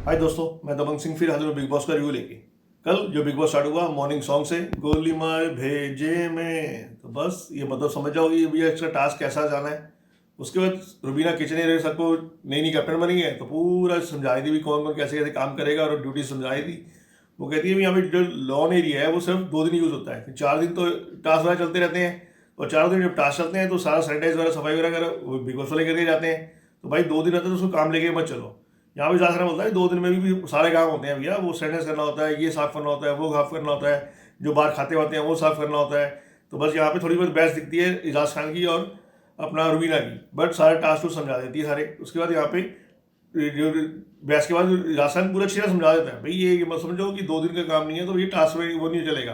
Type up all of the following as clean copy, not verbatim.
हाय दोस्तों, मैं दबंग सिंह फिर हाजिर हूँ बिग बॉस का रिव्यू लेके। कल जो बिग बॉस स्टार्ट हुआ मॉर्निंग सॉन्ग से, गोली मार भेजे में, तो बस ये मतलब समझ जाओ कि भैया इसका टास्क कैसा जाना है। उसके बाद रुबीना किचन एरिया सबको नई नई कैप्टन बनी है, तो पूरा समझा रही थी भी कौन कौन कैसे कैसे काम करेगा और ड्यूटी समझा रही थी। वो कहती है भी यहाँ पे जो लॉन एरिया है वो सिर्फ 2 दिन यूज़ होता है, फिर 4 दिन तो टास्क वगैरह चलते रहते हैं, और 4 दिन जब टास्क चलते हैं तो सारा सैनिटाइज वगैरह सफाई वगैरह वो बिग बॉस वाले करके जाते हैं। तो भाई 2 दिन रहते हैं तो उसको काम लेके मत चलो। यहाँ पे जाकर बोलता है 2 दिन में भी सारे काम होते हैं भैया, वो सैनिटाइज करना होता है, ये साफ करना होता है, वो साफ करना होता है, जो बाहर खाते वाते हैं वो साफ करना होता है। तो बस यहाँ पे थोड़ी बहुत बहस दिखती है एजाज खान की और अपना रुबीना की, बट सारे टास्क तो समझा देती है सारे। उसके बाद यहाँ पे जो बहस के बाद एजाज खान पूरा अच्छी तरह समझा देता है भाई ये मत समझो कि 2 दिन का काम नहीं है तो ये टास्क में वो नहीं चलेगा,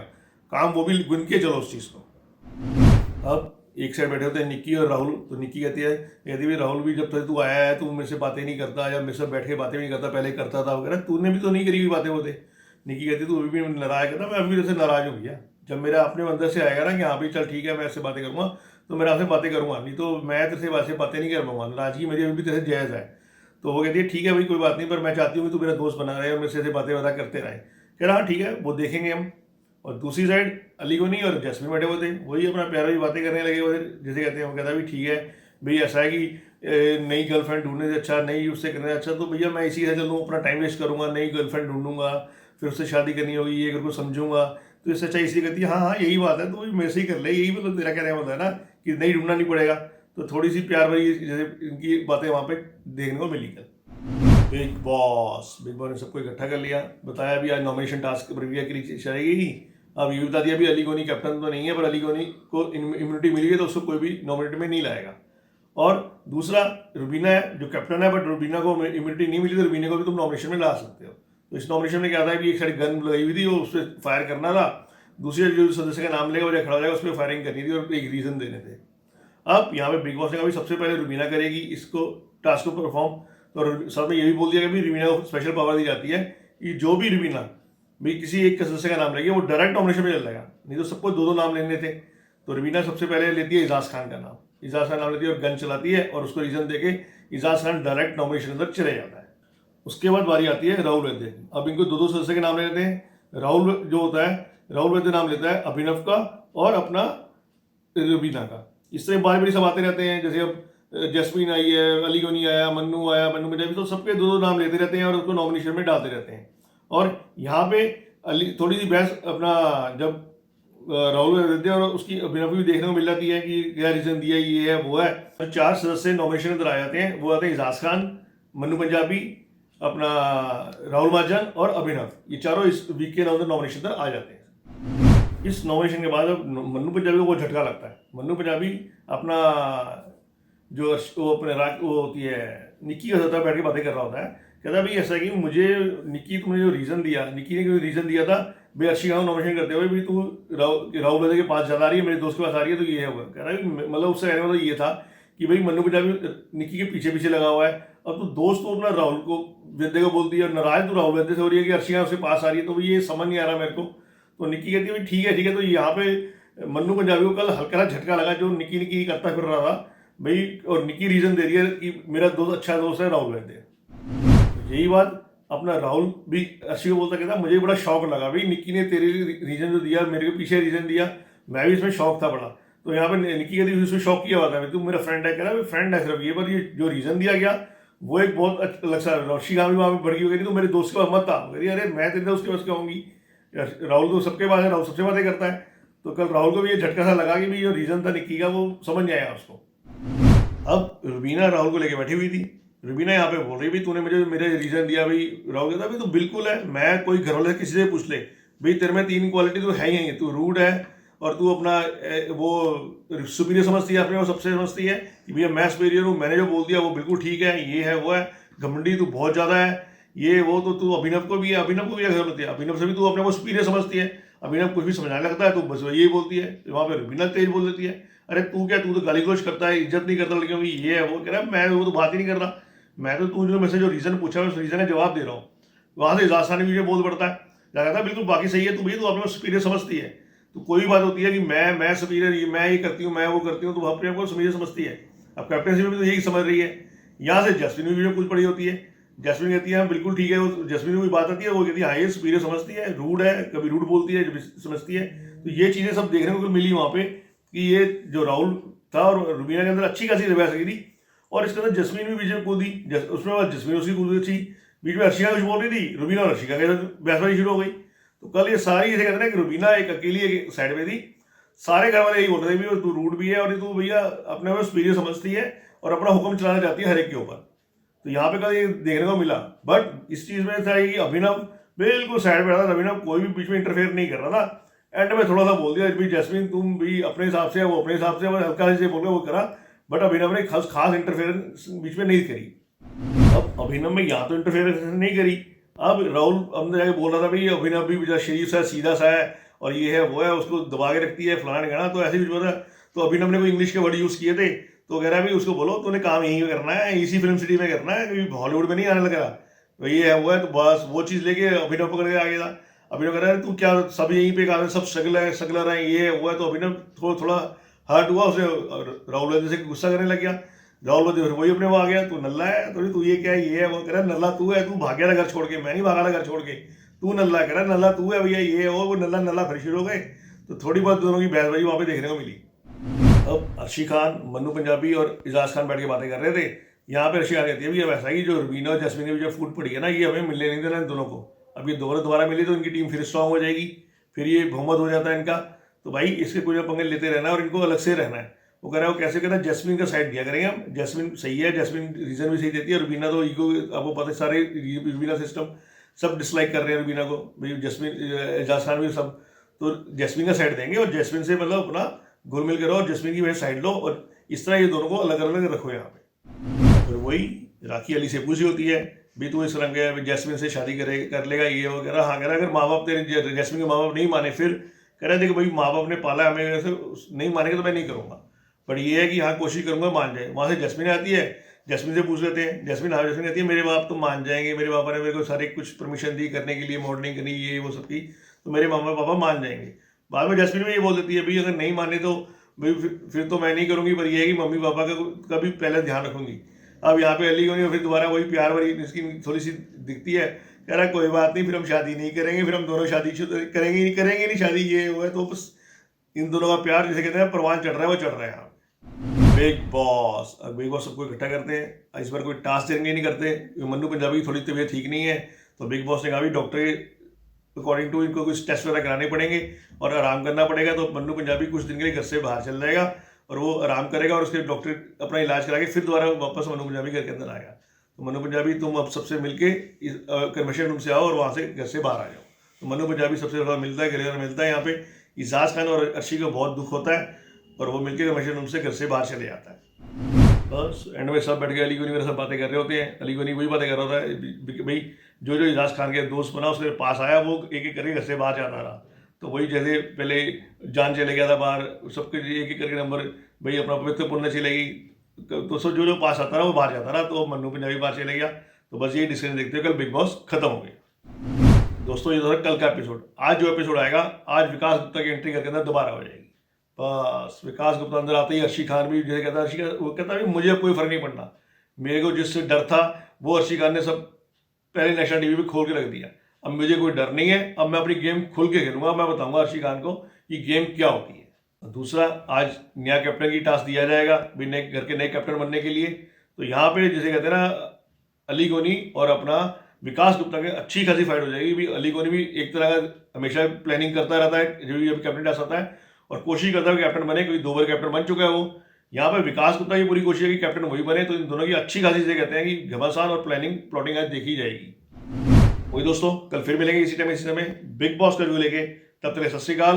काम वो भी गिन के चलो उस चीज़ को। अब एक साइड बैठे होते हैं निक्की और राहुल, तो निक्की कहती है राहुल भी जब तक तू आया है तू मेरे से बातें नहीं करता या मेरे से बैठ के बातें नहीं करता, पहले करता था वगैरह, तूने भी तो नहीं करी हुई बातें होते। निक्की कहती तू अभी भी नाराज करता, मैं अभी तेरे से नाराज हूँ भैया। जब मेरा अपने अंदर से आएगा ना कि हाँ भाई चल ठीक है मैं ऐसे बातें करूँगा, तो मेरा आपसे बातें करूँगा, नहीं तो मैं तेरे से वैसे बातें नहीं कर पाऊंगा, नाराजगी मेरी अभी भी तेरे से जायज़ है। तो वो कहती है ठीक है भाई कोई बात नहीं, पर मैं चाहती हूँ कि तू मेरा दोस्त बना रहे और मेरे से ऐसे बातें बातें करते रहे। कह रहा हाँ ठीक है वो देखेंगे हम। और दूसरी साइड अली गोनी और जैस्मीन बैठे हुए थे, वही अपना प्यारा भी बातें करने लगे हुए थे, जैसे कहते हैं वो कहता भी ठीक है भाई ऐसा है कि नई गर्लफ्रेंड ढूंढने से अच्छा, नई उससे करने से अच्छा तो भैया मैं इसी से चलूँ, अपना टाइम वेस्ट करूँगा, नई गर्लफ्रेंड ढूंढूंगा, फिर उससे शादी करनी होगी, ये अगर को समझूंगा, तो इससे अच्छा इसी कहती है हाँ हाँ यही बात है तो मेरे से ही कर ले, यही मतलब तेरा कहने होता है ना कि नहीं ढूंढना नहीं पड़ेगा। तो थोड़ी सी प्यार भरी जैसे इनकी बातें वहाँ पे देखने को मिली कल। बिग बॉस ने सबको इकट्ठा कर लिया, बताया भी आज नॉमिनेशन टास्क प्रक्रिया की चलेगी। अब ये बता दिया भी अली गोनी कैप्टन तो नहीं है, पर अली गोनी को इम्यूनिटी मिली है तो उसको कोई भी नॉमिनेट में नहीं लाएगा। और दूसरा रुबीना है जो कैप्टन है, बट रुबीना को इम्यूनिटी नहीं मिली तो रुबीना को भी तुम नॉमिनेशन में ला सकते हो। तो इस नॉमिनेशन में क्या था कि एक साइड गन लगाई हुई थी वो उस पर फायर करना था, दूसरे जो सदस्य का नाम लेगा वो खड़ा हो जाएगा उस पर फायरिंग करनी थी और एक रीजन देने थे। अब यहाँ पे बिग बॉस ने कहा सबसे पहले रुबीना करेगी इसको टास्क को परफॉर्म, तो साथ में ये भी बोल दिया कि रुबीना को स्पेशल पावर दी जाती है कि जो भी रुबीना भाई किसी एक सदस्य का नाम लेगी वो डायरेक्ट नॉमिनेशन में चल जाएगा, नहीं तो सबको 2 नाम लेने थे। तो रुबीना सबसे पहले लेती है एजाज खान का नाम, एजाज खान नाम लेती है और गन चलाती है और उसको रीजन देके एजाज खान डायरेक्ट नॉमिनेशन अंदर चले जाता है। उसके बाद बारी आती है राहुल वैद्य। अब इनको 2 सदस्य के नाम ले लेते हैं। राहुल जो होता है राहुल वैद्य नाम लेता है अभिनव का और अपना रुबीना का। इस तरह बारी बारी सब आते रहते हैं, जैसे अब जैस्मीन आई है, अली गोनी आया, मन्नू आया, मन्नू पंजाबी, तो सबके 2 नाम लेते रहते हैं और उसको नॉमिनेशन में डालते रहते हैं। और यहाँ पे अली थोड़ी सी बहस अपना जब राहुल वैद्य और उसकी अभिनव भी देखने को मिल जाती है कि क्या रीजन दिया ये है वो है, तो 4 सदस्य नॉमिनेशन अंदर आ जाते हैं। वो आते हैं एजाज खान, मन्नू पंजाबी, अपना राहुल महाजन और अभिनव, ये चारों इस वीक के अंदर नॉमिनेशन अंदर आ जाते हैं। इस नॉमिनेशन के बाद अब मन्नू पंजाबी को बहुत झटका लगता है। मन्नू पंजाबी अपना जो वो अपने वो होती है निक्की के साथ बैठ के बातें कर रहा होता है, कहता है भाई ऐसा कि मुझे निक्की तुमने जो रीज़न दिया, निक्की ने जो रीज़न दिया था भाई अर्शी खान नॉमिनेशन करते हुए भाई तू राहुल वैद्य के पास ज़्यादा आ रही है, मेरे दोस्त के पास आ रही है, तो ये है वो कह रहा है मतलब उससे कहने वाला ये था कि भाई मन्नू पंजाबी निक्की के पीछे पीछे लगा हुआ है, अब तो दोस्त तो अपना राहुल को वैद्य को बोलती है और नाराज तो राहुल वैद्य से हो रही है कि अर्शी खान उसके पास आ रही है, तो ये समझ नहीं आ रहा मेरे को। तो निक्की कहती है भाई ठीक है। तो यहाँ पे मन्नू पंजाबी को कल हल्का झटका लगा जो निक्की निक्की करता फिर रहा था भाई, और निक्की रीजन दे रही है कि मेरा दोस्त अच्छा दोस्त है राहुल वैद्य। तो यही बात अपना राहुल भी अर्शी को बोलता कहता मुझे बड़ा शौक लगा भाई निक्की ने तेरे रीजन जो दिया, मेरे को पीछे रीजन दिया, मैं भी इसमें शौक था बड़ा। तो यहाँ पे निक्की कहती उसमें शौक किया हुआ था, तू मेरा फ्रेंड है, कह रहा फ्रेंड है सिर्फ ये, पर ये जो रीजन दिया गया वो एक बहुत अलग सा। अर्शी खान भी वहाँ पे भड़की हो गई, तो मेरे दोस्त के पास मत था, कह अरे मैं तेरे दोस्त के पास कहूँगी, राहुल तो सबके पास है, राहुल सबसे बातें करता है। तो कल राहुल को भी ये झटका सा लगा कि भाई जो रीजन था निक्की का वो समझ नहीं आया उसको। अब रुबीना राहुल को लेके बैठी हुई थी, रुबीना यहाँ पे बोल रही भाई तूने मुझे मेरे रीजन दिया, भाई राहुल कहता भाई तो बिल्कुल है, मैं कोई घर वाले किसी से पूछ ले भाई तेरे में 3 क्वालिटी तो है ही, तू रूड है और तू अपना वो सुपीरियर समझती है, अपने वो सबसे समझती है कि भैया मैं सुपीरियर हूँ, मैंने जो बोल दिया वो बिल्कुल ठीक है, ये है वो है, घमंडी तू बहुत ज़्यादा है, ये वो, तो तू अभिनव को भी है, अभिनव को भी अगर होती है, अभिनव से भी तू अपने को सुपीरियर समझती है, अभिनव कुछ भी समझाने लगता है तो बस यही बोलती है, वहाँ पे रुबीना तेज बोल देती है, अरे तू क्या, तू तो गाली गलौज करता है, इज्जत नहीं करता लड़कियों की, ये है वो, कह रहा है मैं वो तो बात ही नहीं कर रहा, मैं तो तू जो मेरे से जो रीज़न पूछा है उस रीज़न का जवाब दे रहा हूँ। वहाँ से एजाज खान भी मुझे बोल पड़ता है, कहता है बिल्कुल बाकी सही है, तू भैया तू अपने को सुपीरियर समझती है, तो कोई भी बात होती है कि मैं सुपीरियर, मैं ये करती हूँ, मैं वो करती हूँ, तो अपने आप को सुपीरियर समझती है। अब कैप्टनशिप में भी तो यही समझ रही है। यहाँ से जस्टिन भी कुछ पड़ी होती है, जैस्मिन कहती है बिल्कुल ठीक है, वो जैस्मिन को कोई बात आती है, वो कहती है हाँ ये सुपीरियर समझती है, रूड है, कभी रूड बोलती है, समझती है। तो ये चीज़ें सब देखने को मिली वहाँ पे कि ये जो राहुल था और रुबीना के अंदर अच्छी खासी बहस लगी थी। और इसके अंदर जस्मीन भी बीच में कूदी, उसमें बाद जस्मीन उसकी कूदी थी, बीच में अर्शिका कुछ बोल रही थी, रुबीना और अर्शिका के बहसबाजी शुरू हो गई। तो कल ये सारी जैसे कहते हैं कि रुबीना एक अकेली एक साइड में थी, सारे घर वाले यही बोल रहे थे भी तू रूड भी है और तू भैया अपने में सुपीरियर समझती है और अपना हुक्म चलाना चाहती है हर एक के ऊपर। तो यहाँ पे कल ये देखने को मिला। बट इस चीज़ में था कि अभिनव बिल्कुल साइड पे रहा था, अभिनव कोई भी बीच में इंटरफेयर नहीं कर रहा था। एंड में थोड़ा सा बोल दिया भी जैस्मिन तुम भी अपने हिसाब से, वो अपने हिसाब से, हल्का से बोल के वो करा, बट अभिनव ने खास इंटरफेरेंस बीच में नहीं करी। अब अभिनव में यहाँ तो इंटरफेरेंस नहीं करी, अब राहुल हमने जाके बोल रहा था भाई अभिनव भी बेचारा शरीफ सा सीधा सा है और ये है वो है, उसको दबा के रखती है फलाना गणा, तो ऐसे भी बोला। तो अभिनव ने कोई इंग्लिश के वर्ड यूज़ किए थे, तो कह रहा है भाई उसको बोलो तूने काम यहीं करना है, इसी फिल्म सिटी में करना है, कभी हॉलीवुड में नहीं आने लगा। तो ये है वो है, तो बस वो चीज़ लेके अभिनव पकड़ के आ गया था। अभिनव कह रहा है तू क्या सब यहीं पे काम है, सब शगलर है, ये है वो है। तो अभिनव थोड़ा हर्ट हुआ, उसे राहुल वजह से गुस्सा करने लग गया। राहुल वजह वही अपने वो आ गया, तू नल्ला है, तो तू ये क्या है, ये है वो। कह रहा है नल्ला तू है, तू भाग गया था घर छोड़ के, मैं नहीं भागा था घर छोड़ के, तू नल्ला है। कह रहा है नल्ला तू है भैया, ये वो नल्ला फिर शुरू हो गए। तो थोड़ी बहुत दोनों की बहसबाजी वहाँ पे देखने को मिली। अब अर्शी खान, मन्नू पंजाबी और इजाज खान बैठ के बातें कर रहे थे। यहाँ पे अर्शी खान कहती है भैया वैसा ही जो रुबीना और जैस्मिन की जो फूट पड़ी है ना, ये हमें मिलने नहीं देना इन दोनों को। अब ये दोबारा मिली तो इनकी टीम फिर स्ट्रांग हो जाएगी, फिर ये बहुमत हो जाता है इनका। तो भाई इसके कुछ पंगे लेते रहना और इनको अलग से रहना है। वो कह रहा है वो कैसे कहता है जैस्मिन का साइड दिया करेंगे हम, जैस्मिन सही है, जैस्मिन रीजन भी सही देती है, रुबीना तो ईगो, आपको पता है सारे रुबीना सिस्टम सब डिसलाइक कर रहे हैं रुबीना को, भाई जैस्मिन एजाज खान भी सब। तो जैस्मिन का साइड देंगे और जैस्मिन से मतलब अपना घुल मिल करो और जैस्मिन की वजह साइड लो, और इस तरह ये दोनों को अलग अलग रखो यहाँ पे। फिर वही राखी अली से पूछी होती है भी तू इस रंग है, जैस्मिन से शादी कर लेगा ये वो। कह रहा हाँ, कह रहा अगर माँ बाप तेरे जैस्मिन के माँ बाप नहीं माने, फिर कह रहा देखो भाई माँ बाप ने पाला हमें, वैसे नहीं मानेंगे तो मैं नहीं करूँगा, बट ये है कि हाँ कोशिश करूँगा मान जाए। वहाँ से जैस्मिन आती है, जैस्मिन से पूछ लेते हैं, जैस्मिन कहती है मेरे बाप तो मान जाएंगे, मेरे पापा ने मेरे को सारे कुछ परमिशन दी करने के लिए, मॉडलिंग करनी ये वो सब की, तो मेरे मम्मा पापा मान जाएंगे। बाद में जैस्मिन में ये बोल देती है भाई अगर नहीं माने तो भाई फिर तो मैं नहीं करूँगी, पर ये है कि मम्मी पापा का भी पहले ध्यान रखूँगी। अब यहाँ पे अली को फिर दोबारा वही प्यार वाली इसकी थोड़ी सी दिखती है। कह रहा कोई बात नहीं, फिर हम शादी नहीं करेंगे, फिर हम दोनों शादी करेंगे नहीं शादी, ये हुआ है। तो बस इन दोनों का प्यार जैसे कहते हैं परवान चढ़ रहा है, वो चढ़ रहा है यहाँ। बिग बॉस, अब बिग बॉस सबको इकट्ठा करते हैं, इस बार कोई टास्क देंगे नहीं करते। मन्नू पंजाबी की थोड़ी तबीयत ठीक नहीं है, तो बिग बॉस ने कहा भी डॉक्टर के अकॉर्डिंग टू इनको कुछ टेस्ट वगैरह कराने पड़ेंगे और आराम करना पड़ेगा। तो मन्नू पंजाबी कुछ दिन के लिए घर से बाहर चल जाएगा और वो आराम करेगा और उसके डॉक्टर अपना इलाज करा के फिर दोबारा वापस मन्नू पंजाबी घर के अंदर आएगा। तो मन्नू पंजाबी तुम अब सबसे मिलके कन्वेंशन रूम से आओ और वहाँ से घर से बाहर आ जाओ। तो मन्नू पंजाबी सबसे ज़्यादा मिलता है, गले मिलता है। यहाँ पे इजाज खान और अर्शी को बहुत दुख होता है और वो मिलकर कन्वेंशन रूम से घर से बाहर चले जाता है। बस एंड में सब बैठ के अली गोनी मेरे सब बातें कर रहे होते हैं। अली गोनी वही बातें कर रहा होता है भाई जो इजाज खान के दोस्त बना उसके पास आया, वो एक एक करके घर से बाहर जाता रहा। तो वही जैसे पहले जान चले गया था बाहर, सबके एक एक करके नंबर भाई अपना पवित्र पुण्य चलेगी, तो सब जो पास आता रहा वो बाहर जाता रहा। तो मन्नू पंजाबी बाहर चले गया। तो बस ये डिस्कशन देखते हुए कल बिग बॉस खत्म हो गया। दोस्तों ये था कल का एपिसोड। आज जो एपिसोड आएगा, आज विकास गुप्ता की एंट्री करके अंदर दोबारा हो जाएगी। बस विकास गुप्ता अंदर आते ही अर्शी खान भी जैसे कहता है, वो कहता है मुझे कोई फर्क नहीं पड़ना, मेरे को जिससे डर था वो अर्शी खान ने सब पहले नेशनल टीवी पे खोल के रख दिया। अब मुझे कोई डर नहीं है, अब मैं अपनी गेम खुल के खेलूंगा। मैं बताऊंगा अर्शी खान को कि गेम क्या होती है। दूसरा, आज नया कैप्टन की टास्क दिया जाएगा भी नए घर के नए कैप्टन बनने के लिए। तो यहाँ पे जैसे कहते हैं ना, अली गोनी और अपना विकास गुप्ता के अच्छी खासी फाइट हो जाएगी। भी अली गोनी भी एक तरह का हमेशा प्लानिंग करता रहता है, जो भी अभी कैप्टन टास्क आता है और कोशिश करता है कि कैप्टन बने, क्योंकि 2 बार कैप्टन बन चुका है वो। यहाँ पर विकास गुप्ता की पूरी कोशिश है कि कैप्टन वही बने। तो इन दोनों की अच्छी खासी से कहते हैं कि घमासान और प्लॉटिंग आज देखी जाएगी। वही दोस्तों, कल फिर मिलेंगे इसी टाइम इसी समय बिग बॉस का रिव्यू लेके। तब तक सत श्री अकाल,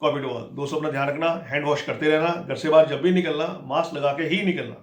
कॉपी टू ऑल। दोस्तों अपना ध्यान रखना, हैंड वॉश करते रहना, घर से बाहर जब भी निकलना मास्क लगा के ही निकलना।